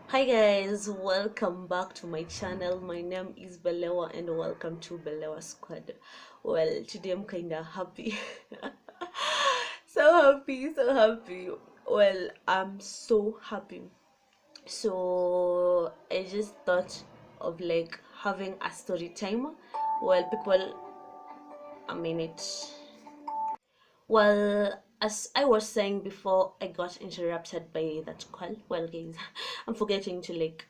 Hi guys, welcome back to my channel. My name is Belewa and welcome to Belewa Squad. Well, today I'm kinda happy. So happy. Well, I'm so happy. So I just thought of like having a story time. Well, people, a minute. Well, as I was saying before, I got interrupted by that call. Well, guys, I'm forgetting to like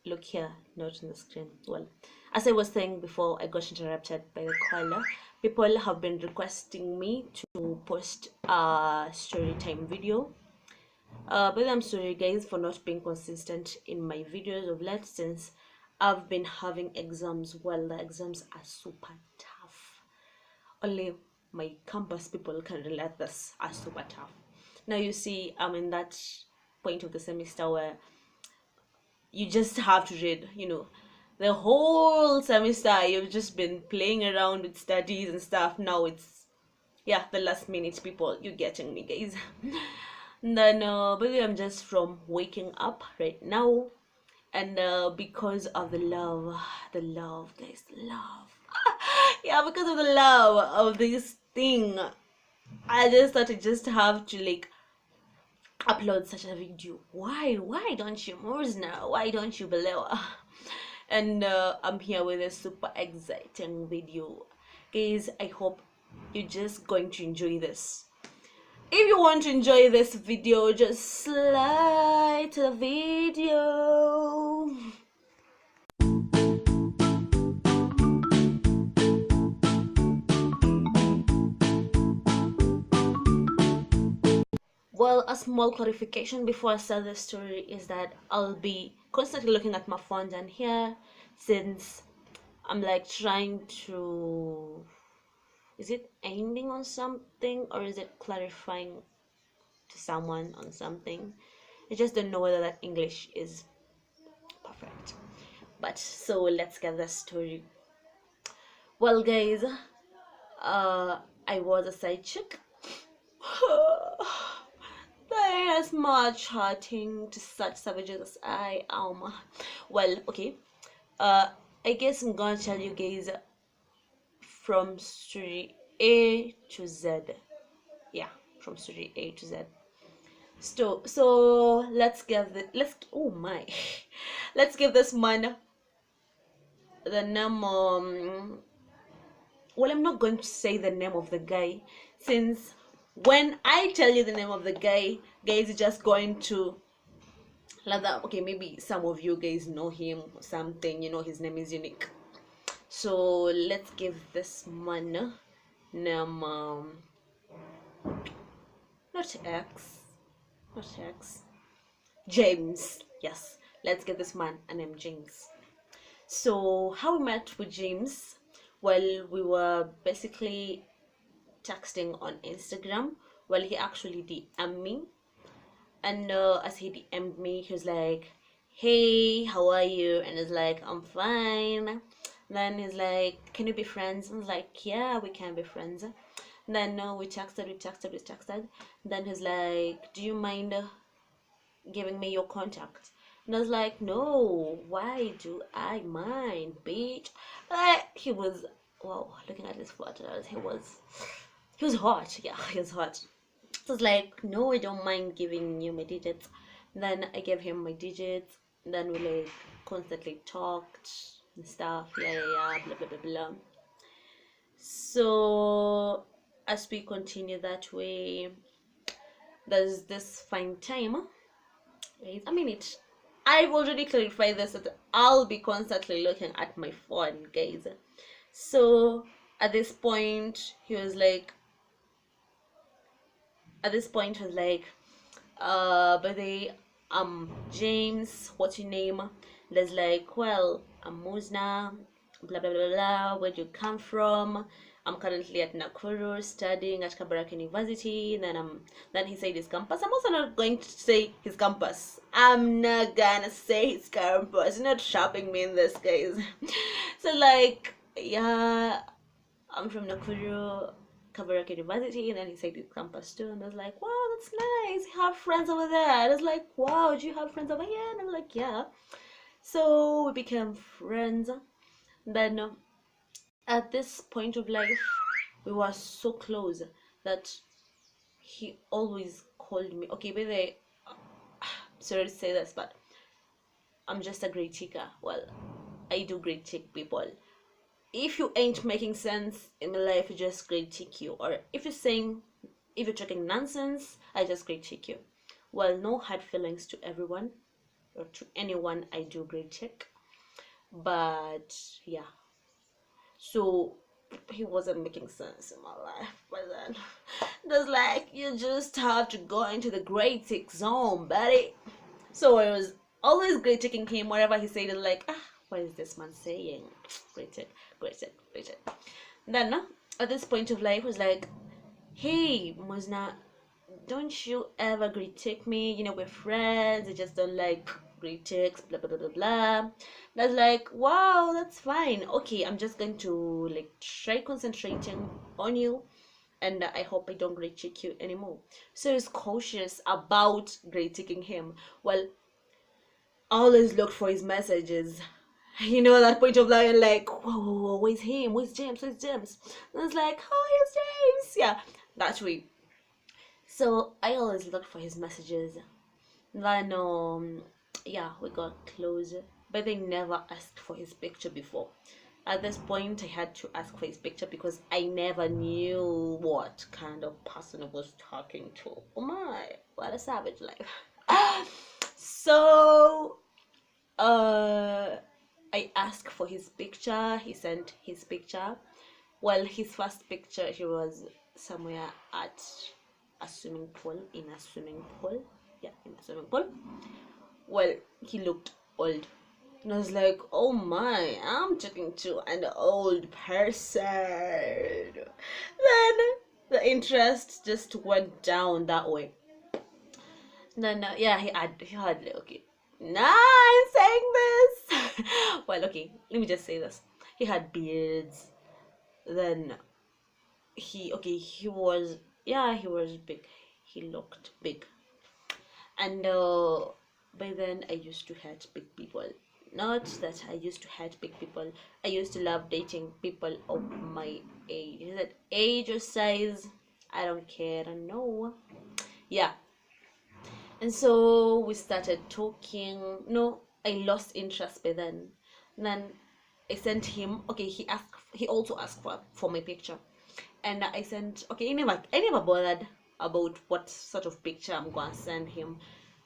look here, not on the screen. Well, as I was saying before, I got interrupted by the caller. People have been requesting me to post a story time video. But I'm sorry, guys, for not being consistent in my videos of late since I've been having exams. Well, the exams are super tough. Only my campus people can relate this as super tough. Now you see, I'm in that point of the semester where you just have to read, the whole semester you've just been playing around with studies and stuff. Now it's, yeah, the last minute people, you getting me, guys. And then but I'm just from waking up right now, and because of the love, guys, the love. Yeah, because of the love of this thing, I just thought I just have to like upload such a video. Why don't you, Muzna? Why don't you, Belewa? And I'm here with a super exciting video, guys. I hope you're just going to enjoy this. If you want to enjoy this video, just slide to the video. Well, a small clarification before I start the story is that I'll be constantly looking at my phone down here since I'm like trying to. Is it ending on something or is it clarifying to someone on something? I just don't know whether that English is perfect. But so let's get the story. Well, guys, I was a side chick. There is much hurting to such savages as I am. Well, okay. I guess I'm gonna tell you guys from story A to Z. Yeah, from story A to Z. So let's give the let's oh my, let's give this man the name. Well, I'm not going to say the name of the guy since when I tell you the name of the guy, guys, is just going to like that. Okay, maybe some of you guys know him or something. His name is unique. So let's give this man name. Not X, not X. James. Yes, let's give this man a name, James. So how we met with James? Well, we were basically texting on Instagram. Well, he actually DM'd me, and as he DM'd me, he was like, "Hey, how are you?" And it's like, "I'm fine." Then he's like, "Can you be friends?" And I was like, "Yeah, we can be friends." And then we texted. Then he's like, "Do you mind giving me your contact?" And I was like, "No, why do I mind, bitch?" He was, wow, looking at his photos, he was hot. Yeah, he was hot. So I was like, "No, I don't mind giving you my digits." Then I gave him my digits. Then we like constantly talked and stuff. Yeah, blah blah blah blah. So as we continue that way, there's this fine time. Wait a minute. I've already clarified this that I'll be constantly looking at my phone, guys. So at this point, he was like, by the James, what's your name? There's like, well, I'm Muzna, blah blah blah blah. Where do you come from? I'm currently at Nakuru studying at Kabarak University. Then he said his campus. I'm also not going to say his campus. I'm not gonna say his campus. You're not shopping me in this, guys. So like, yeah, I'm from Nakuru. Kabarak University, and then he said it's campus too, and I was like, wow, that's nice. You have friends over there. And I was like, wow, do you have friends over here? And I was like, yeah. So we became friends. Then at this point of life, we were so close that he always called me. Okay, by the way, sorry to say this, but I'm just a great chicker. Well, I do great chick people. If you ain't making sense in my life, I just great chick you. Or if you're talking nonsense, I just great chick you. Well, no hard feelings to everyone or to anyone. I do great chick, but yeah. So he wasn't making sense in my life. But then there's like, you just have to go into the great chick zone, buddy. So it was always great taking him wherever he said it, like, what is this man saying? Great chick, great chick, great chick. Then at this point of life was like, hey Muzna, don't you ever great take me? You know, we're friends, I just don't like great takes, blah blah blah blah blah. That's like, wow, that's fine. Okay, I'm just going to like try concentrating on you, and I hope I don't great check you anymore. So he's cautious about great taking him. Well, I always looked for his messages. You know, at that point of life, like, whoa, where's him? Where's James? Where's James? And I was like, oh, here's James. Yeah, that way. So I always looked for his messages. Then, yeah, we got close, but they never asked for his picture before. At this point, I had to ask for his picture because I never knew what kind of person I was talking to. Oh my, what a savage life. So, I asked for his picture. He sent his picture. Well, his first picture, he was somewhere at a swimming pool, in a swimming pool. Yeah, in a swimming pool. Well, he looked old. And I was like, oh my, I'm talking to an old person. Then the interest just went down that way. Then, yeah, he had like, okay, nah, I'm saying this. Well, okay, let me just say this. He had beards. Then he was big. He looked big. And by then I used to hate big people. Not that I used to hate big people. I used to love dating people of my age. Is it age or size? I don't care. I don't know. Yeah. And so we started talking. No, I lost interest by then. And then I sent him. Okay, he also asked for my picture, and I sent. Okay, I never bothered about what sort of picture I'm gonna send him.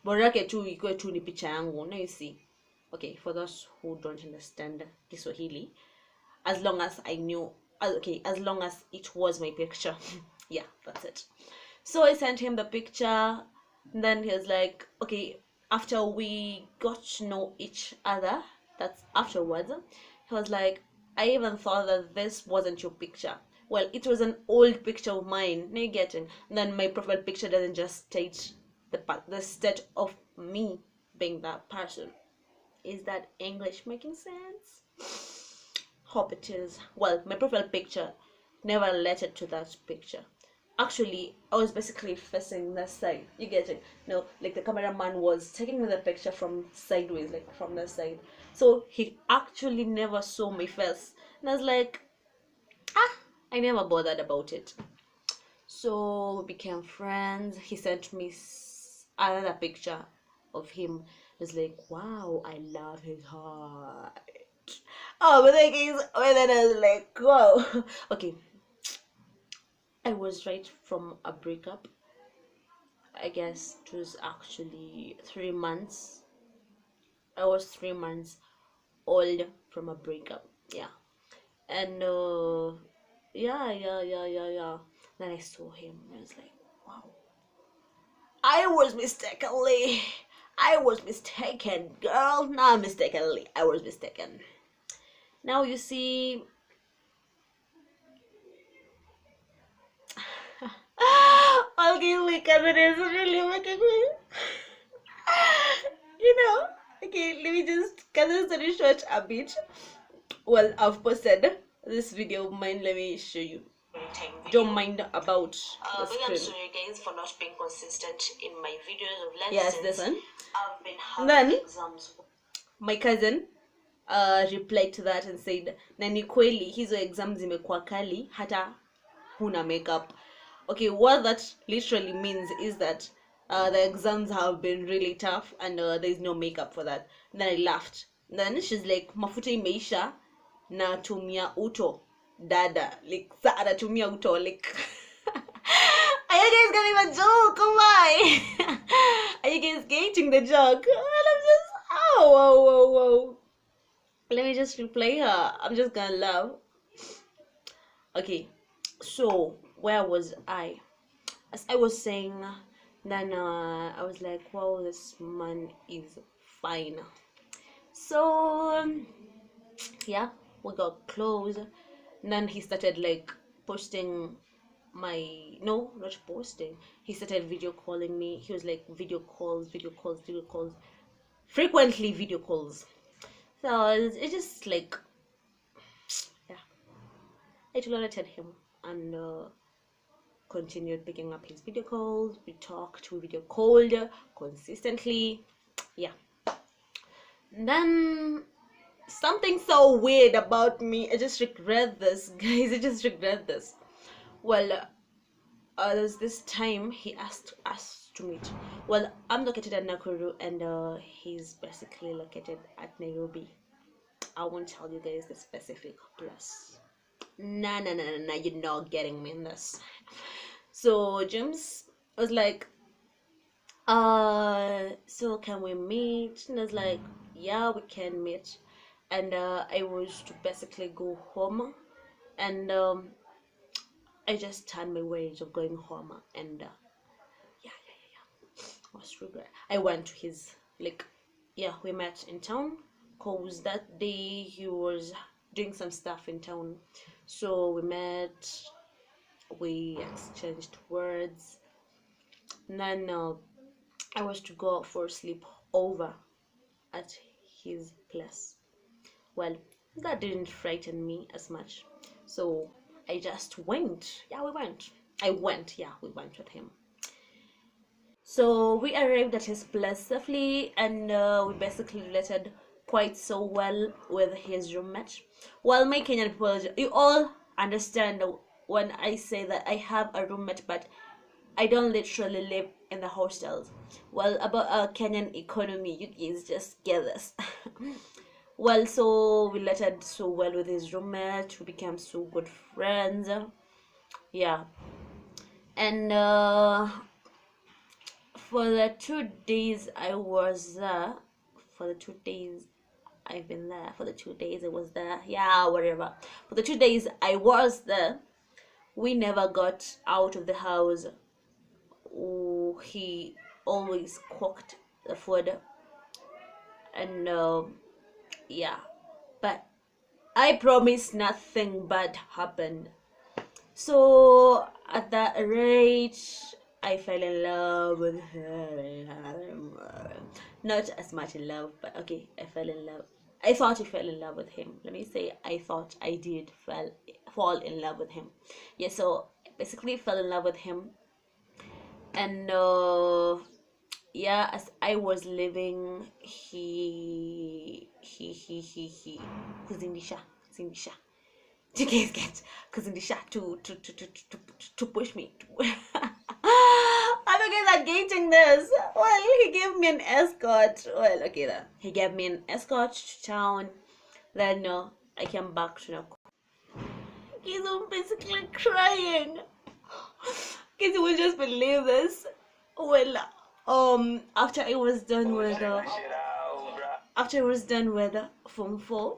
Borake tu ikuwe tu ni picha yangu. Now you see. Okay, for those who don't understand Kiswahili, as long as I knew, as long as it was my picture. Yeah, that's it. So I sent him the picture. Then he was like, okay, after we got to know each other, that's afterwards, he was like, I even thought that this wasn't your picture. Well, it was an old picture of mine. Now you getting? And then my profile picture doesn't just state the state of me being that person. Is that English making sense? Hope it is. Well, my profile picture never related to that picture. Actually, I was basically facing the side. You get it? No, like the cameraman was taking me the picture from sideways, like from the side. So he actually never saw my face. And I was like, I never bothered about it. So we became friends. He sent me another picture of him. I was like, wow, I love his heart. Oh, but then I was like, whoa. Okay. I was right from a breakup. I guess it was actually 3 months. I was 3 months old from a breakup. Yeah. And yeah. Then I saw him and I was like, wow. I was mistaken, girl. Not mistakenly. I was mistaken. Now you see. Okay, because it is really making me. Okay, let me just cut this story short a bit. Well, I've posted this video of mine. Let me show you. time video. Don't mind about the But I'm screen. sorry guys for not being consistent in my videos of lessons. Yes, this one. I've been having Then exams. my cousin replied to that and said, na ni kweli hizo exams zimekuwa kali hata huna makeup. Okay, what that literally means is that the exams have been really tough and there's no makeup for that. And then I laughed. And then she's like, mafuta imeisha na tumia uto dada, like sa anatumia uto, like are you guys getting the joke? Why? Are you guys getting the joke? And I'm just, whoa. Let me just replay her. I'm just gonna laugh. Okay, so where was I? As I was saying, then I was like, wow, this man is fine. So yeah, we got close. And then he started like posting no, not posting. He started video calling me. He was like video calls, frequently video calls. So it's just like, yeah, I tolerated him and continued picking up his video calls. We talked, we video called consistently. Yeah. And then something so weird about me. I just regret this, guys. I just regret this. Well, there's this time he asked us to meet. Well, I'm located at Nakuru and he's basically located at Nairobi. I won't tell you guys the specific place. Nah, you're not getting me in this. So James was like, so can we meet? And I was like, yeah, we can meet. And I was to basically go home, and I just turned my ways of going home, and yeah. Was regret. I went to his, like, yeah, we met in town, cause that day he was doing some stuff in town, so we met, we exchanged words, and then I was to go for sleep over at his place. Well, that didn't frighten me as much, so I just went. Yeah, we went. We went with him. So we arrived at his place safely, and we basically related quite so well with his roommate. Well, my Kenyan people, you all understand when I say that I have a roommate, but I don't literally live in the hostels. Well, about Kenyan economy, you guys just get this. Well, so we related so well with his roommate. We became so good friends. Yeah, and for the 2 days I was there, for the 2 days I've been there, for the 2 days I was there, yeah, whatever. For the 2 days I was there, we never got out of the house. Ooh, he always cooked the food, and yeah, but I promise nothing bad happened. So at that rate, I fell in love with her. Not as much in love, but okay, I fell in love. I thought I fell in love with him. Let me say, I thought I did fall in love with him. Yeah, so basically fell in love with him, and yeah, as I was leaving, he kuzindisha. You guys get kuzindisha to push me. I don't guys are getting this. Well, he gave me an escort. Well, okay then. He gave me an escort to town. Then I came back to Nakuru. Guys, I'm basically crying. Guys, you will just believe this. Well, after I was done with Form 4,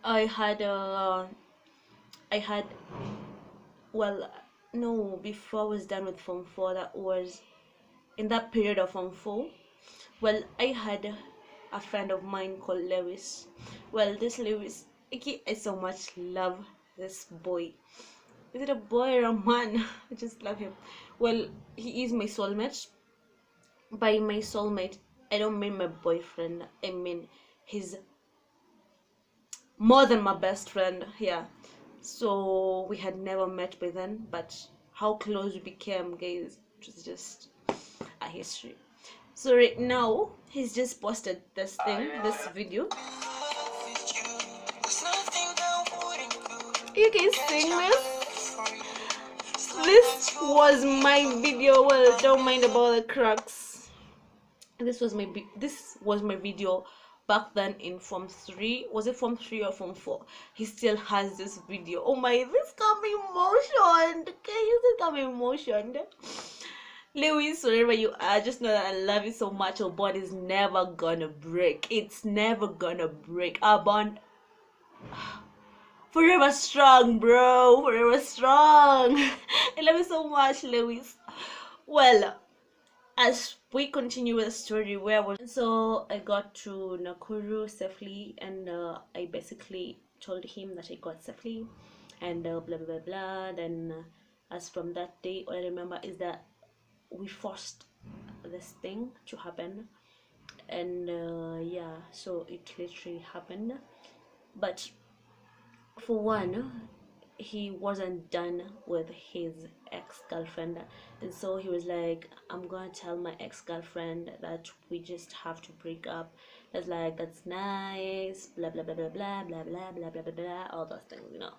I had, well, no, before I was done with Form 4, that was in that period of Form 4. Well, I had a friend of mine called Lewis. Well, this Lewis, I so much love this boy. Is it a boy or a man? I just love him. Well, he is my soulmate. By my soulmate, I don't mean my boyfriend. I mean he's more than my best friend. Yeah. So we had never met by then, but how close we became, guys, it was just a history. So right now he's just posted this video. You guys sing this? This was my video. Well, don't mind about the cracks. This was my video back then in form 3. Was it form 3 or form 4? He still has this video. Oh my, this got me emotioned. Okay, this got me emotioned. Lewis, wherever you are, just know that I love you so much. Your bond is never gonna break. It's never gonna break. Our bond forever strong, bro. Forever strong. I love you so much, Lewis. Well, as we continue with the story, so I got to Nakuru safely, and I basically told him that I got safely, and blah blah blah blah. Then as from that day, all I remember is that we forced this thing to happen, and yeah, so it literally happened. But for one, he wasn't done with his ex-girlfriend, and so he was like, I'm gonna tell my ex-girlfriend that we just have to break up. That's like, that's nice, blah blah blah blah blah blah blah blah blah blah blah, all those things, you know.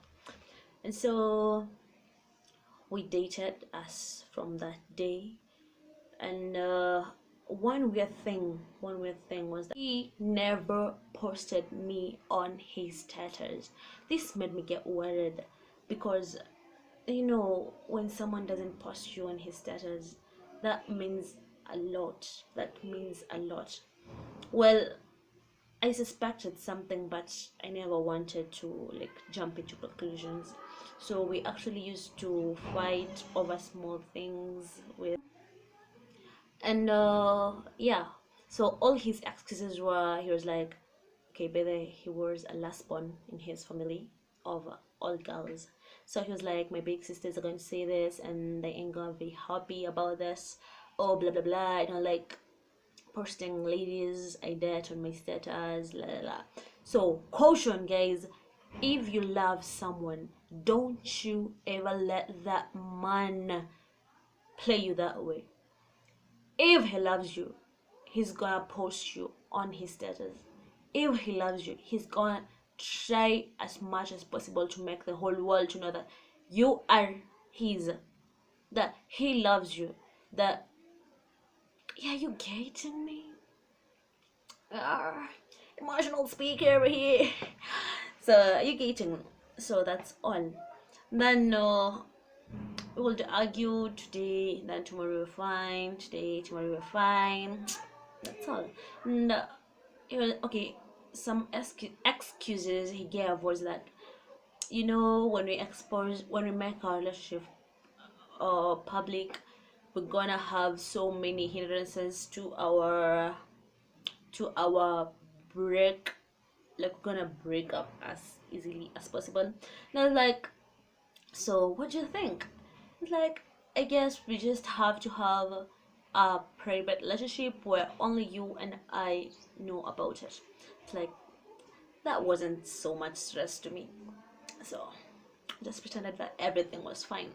And so we dated as from that day, and one weird thing was that he never posted me on his status. This made me get worried, because you know, when someone doesn't post you on his status, that means a lot. Well, I suspected something, but I never wanted to like jump into conclusions. So we actually used to fight over small things with, and yeah, so all his excuses were, he was like, okay, by the way, he was a last born in his family of all girls. So he was like, my big sisters are going to say this and they ain't gonna be happy about this, oh blah blah blah. I don't like posting ladies I date on my status, la la la. So caution, guys, if you love someone, don't you ever let that man play you that way. If he loves you, he's gonna post you on his status. If he loves you, he's gonna try as much as possible to make the whole world to know that you are his, that he loves you, that, yeah, you getting me? Emotional speaker over here. So you getting me? So that's all. Then we will argue today, then tomorrow we're fine, today, tomorrow we're fine. That's all. And okay, some excuses he gave was that, you know, when we make our relationship public, we're gonna have so many hindrances to our break, like we're gonna break up as easily as possible. And I was like, so what do you think? It's like, I guess we just have to have a private relationship where only you and I know about it. It's like, that wasn't so much stress to me, so I just pretended that everything was fine.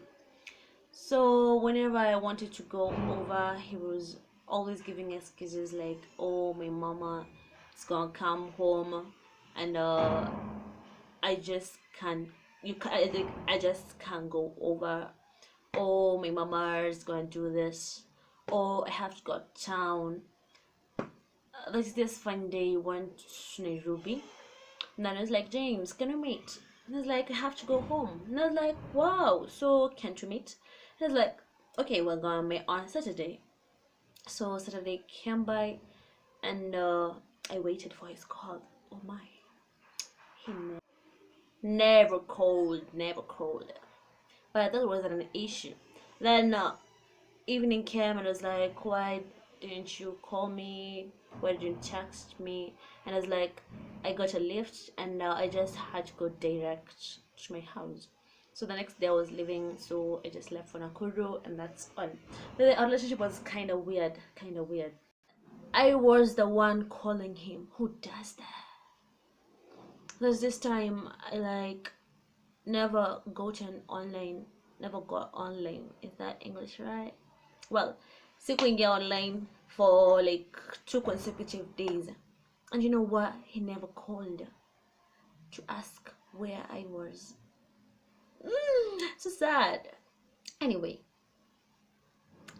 So whenever I wanted to go over, he was always giving excuses like, oh, my mama is gonna come home, and I just can't, I just can't go over. Oh, my mama is gonna do this. Oh, I have to go to town. There's this fun day, went to Nairobi, and then I was like, James, can we meet? And I was like, I have to go home. And I was like, wow, so can't we meet? And I was like, okay, we're gonna meet on Saturday. So Saturday came by, and I waited for his call. Oh my, he never called. But that wasn't an issue. Then evening came, and I was like, why didn't you call me? Why didn't you text me? And I was like, I got a lift, and I just had to go direct to my house. So the next day I was leaving, so I just left for Nakuru, and that's all. But our relationship was kind of weird. I was the one calling him. Who does that? There's this time I like never never got online. Is that English right? Well, sikuingia online for like 2 consecutive days. And you know what? He never called to ask where I was. So sad. Anyway,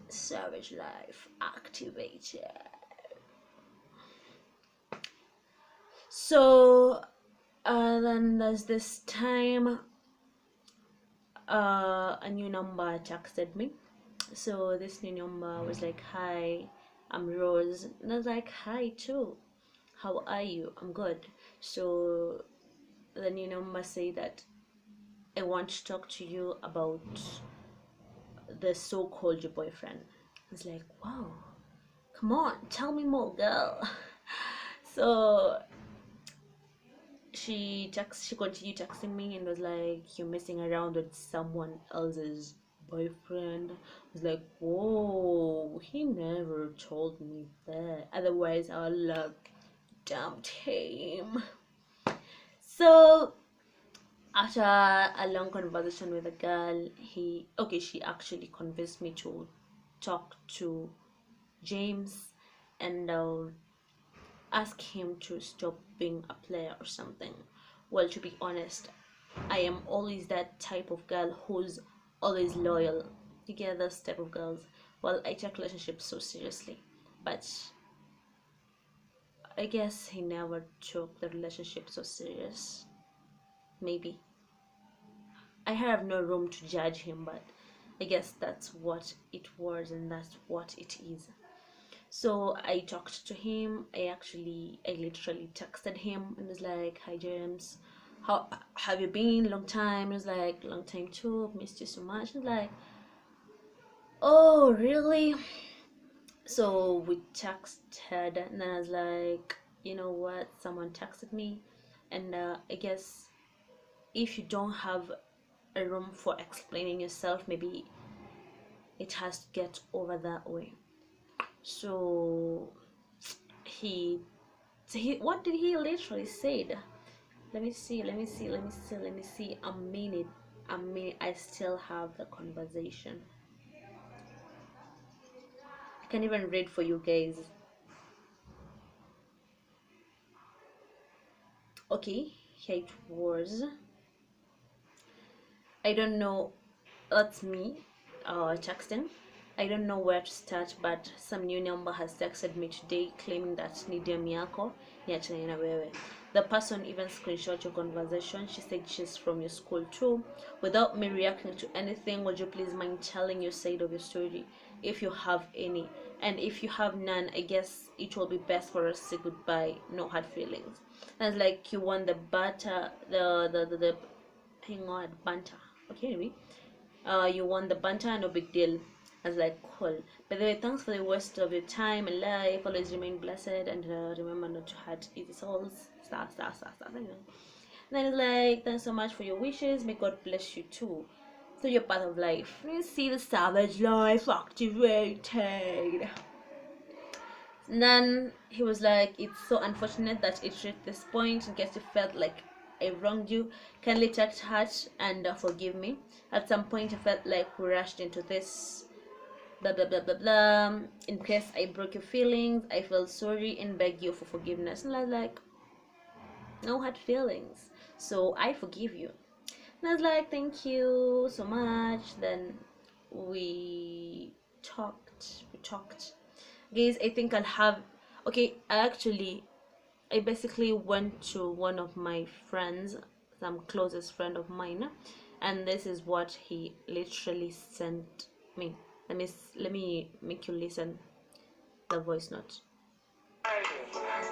Savage Life activated. So then there's this time a new number texted me. So this new number was like, "Hi, I'm Rose," and I was like, "Hi too. How are you? I'm good." So the new number said that I want to talk to you about the so-called your boyfriend. I was like, wow, come on, tell me more, girl. So she continued texting me and was like, "You're messing around with someone else's boyfriend." I was like, whoa, he never told me that, otherwise I'll like dumped him. So after a long conversation with a girl, she actually convinced me to talk to James and ask him to stop being a player or something. Well, to be honest, I am always that type of girl who's always loyal. You get those type of girls. Well, I take relationships so seriously, but I guess he never took the relationship so serious. Maybe I have no room to judge him, but I guess that's what it was and that's what it is. So I talked to him. I literally texted him and was like, "Hi James, how have you been? Long time." He was like, "Long time too. I've missed you so much." And like, "Oh really?" So we texted, and then I was like, "You know what? Someone texted me, and I guess if you don't have a room for explaining yourself, maybe it has to get over that way." So what did he literally said? Let me see. A minute. I still have the conversation. I can even read for you guys. Okay, here it was. I don't know. That's me. Texting. I don't know where to start, but some new number has texted me today claiming that ni dem yako niachane na wewe. The person even screenshot your conversation. She said she's from your school too. Without me reacting to anything, would you please mind telling your side of your story, if you have any? And if you have none, I guess it will be best for us to say goodbye. No hard feelings. And it's like you want the butter, the hang on, banter. Okay, anyway. You won the banter, no big deal. I was like, cool. By the way, thanks for the rest of your time and life. Always remain blessed and remember not to hurt easy souls. Star. And then it's like, thanks so much for your wishes. May God bless you too. So you're part of life. You see the savage life activated. And then he was like, "It's so unfortunate that it reached this point. In case you felt like I wronged you, kindly take heart and forgive me. At some point, I felt like we rushed into this. Blah blah blah blah blah. In case I broke your feelings, I feel sorry and beg you for forgiveness." And I was like, "No hard feelings, so I forgive you." And I was like, "Thank you so much." Then we talked. Guys, I think I'll have. Okay, I basically went to one of my friends, some closest friend of mine, and this is what he literally sent me. Let me make you listen the voice note.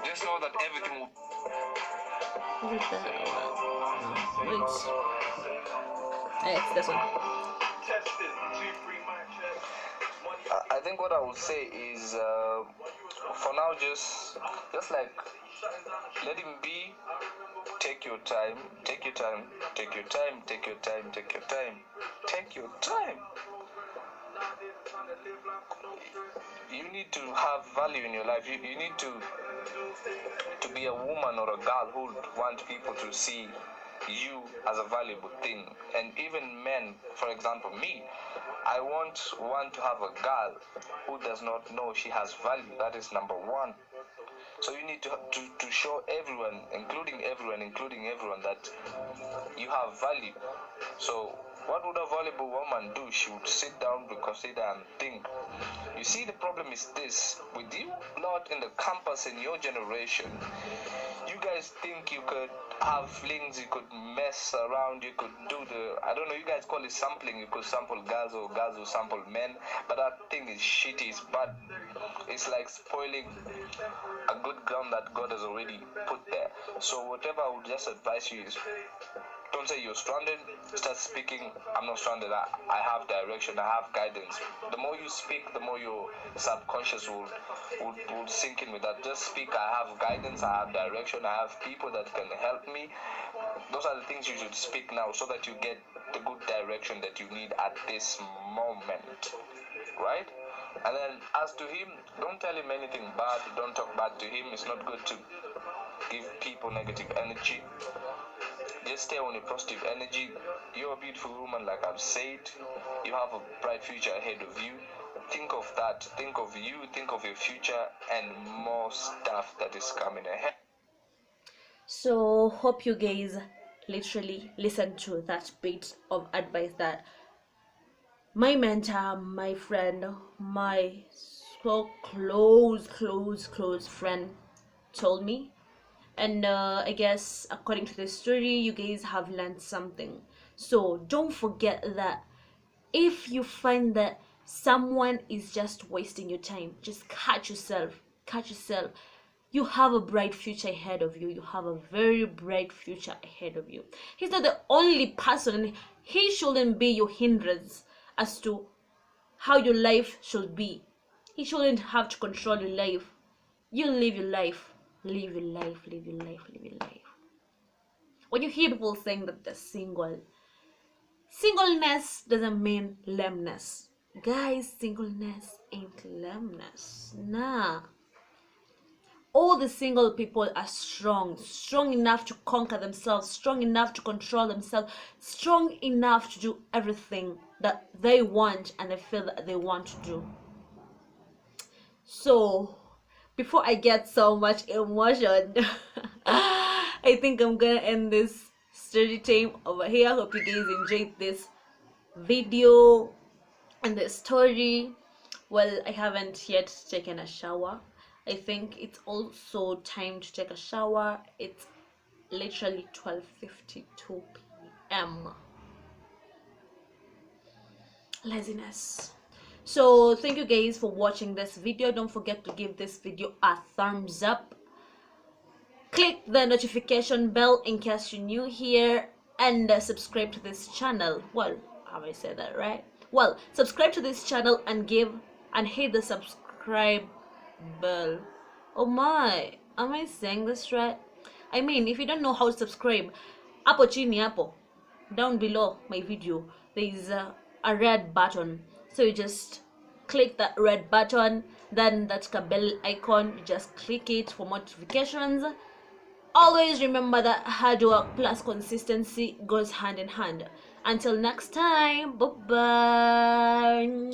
Just know that everything will. Is it that? No, wait. It's this one. I think what I would say is, for now, just like let him be. Take your time. Take your time. Take your time. Take your time. Take your time. Take your time. You need to have value in your life. You need to be a woman or a girl who want people to see you as a valuable thing. And even men, for example, me, I want one to have a girl who does not know she has value. That is number one. So you need to show everyone, including everyone, that you have value. So what would a valuable woman do? She would sit down, reconsider, and think. You see, the problem is this: with you lot in the campus in your generation, you guys think you could have flings, you could mess around, you could do I don't know, you guys call it sampling, you could sample girls or girls will sample men, but that thing is shitty, it's bad. It's like spoiling a good ground that God has already put there. So whatever I would just advise you is, don't say you're stranded, start speaking. I'm not stranded, I have direction, I have guidance. The more you speak, the more your subconscious will sink in with that. Just speak, I have guidance, I have direction, I have people that can help me. Those are the things you should speak now, so that you get the good direction that you need at this moment, right? And then as to him, don't tell him anything bad, don't talk bad to him. It's not good to give people negative energy. Just stay on a positive energy. You're a beautiful woman, like I've said. You have a bright future ahead of you. Think of that. Think of you. Think of your future and more stuff that is coming ahead. So hope you guys literally listen to that bit of advice that my mentor, my friend, my so close friend told me. And I guess according to the story, you guys have learned something. So don't forget that if you find that someone is just wasting your time, just catch yourself. You have a bright future ahead of you. You have a very bright future ahead of you. He's not the only person, and he shouldn't be your hindrance as to how your life should be. He shouldn't have to control your life. You live your life. Live your life. When you hear people saying that they're single, singleness doesn't mean lameness. Guys, singleness ain't lameness. Nah. All the single people are strong enough to conquer themselves, strong enough to control themselves, strong enough to do everything that they want and they feel that they want to do. So before I get so much emotion, I think I'm gonna end this story time over here. Hope you guys enjoyed this video and the story. Well, I haven't yet taken a shower. I think it's also time to take a shower. It's literally 12:52 p.m. Laziness. So thank you guys for watching this video. Don't forget to give this video a thumbs up. Click the notification bell in case you're new here, and subscribe to this channel. Well, have I said that right? Well, subscribe to this channel and hit the subscribe bell. Oh my, am I saying this right? I mean, if you don't know how to subscribe, hapo chini hapo down below my video there is a red button, so you just click that red button, then that's the bell icon, you just click it for notifications. Always remember that hard work plus consistency goes hand in hand. Until next time, bye bye.